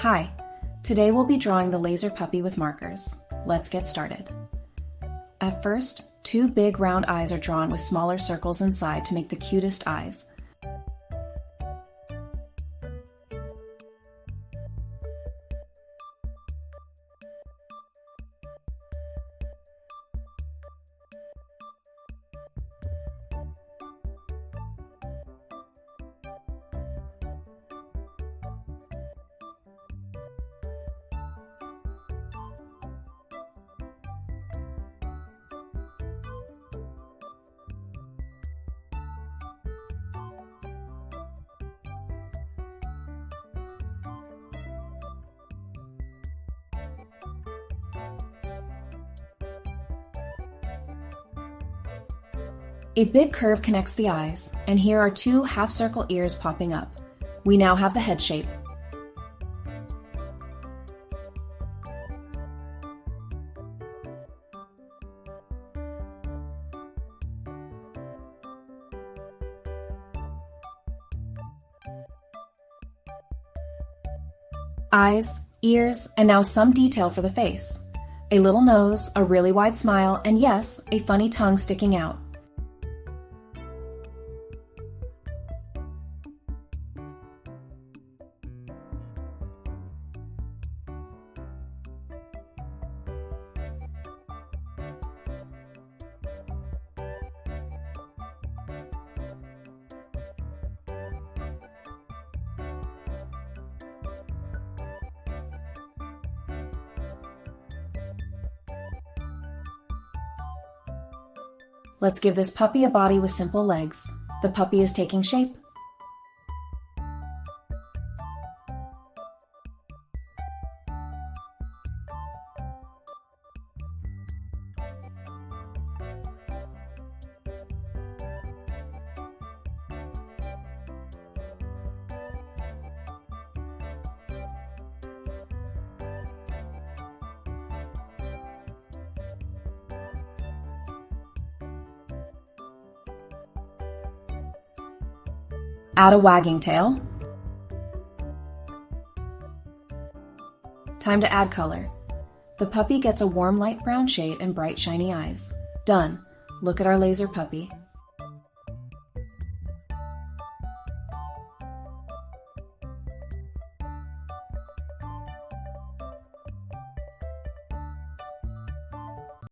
Hi, today we'll be drawing the laser puppy with markers. Let's get started. At first, 2 big round eyes are drawn with smaller circles inside to make the cutest eyes. A big curve connects the eyes, and here are 2 half-circle ears popping up. We now have the head shape. Eyes, ears, and now some detail for the face. A little nose, a really wide smile, and yes, a funny tongue sticking out. Let's give this puppy a body with simple legs. The puppy is taking shape. Add a wagging tail. Time to add color. The puppy gets a warm light brown shade and bright shiny eyes. Done. Look at our laser puppy.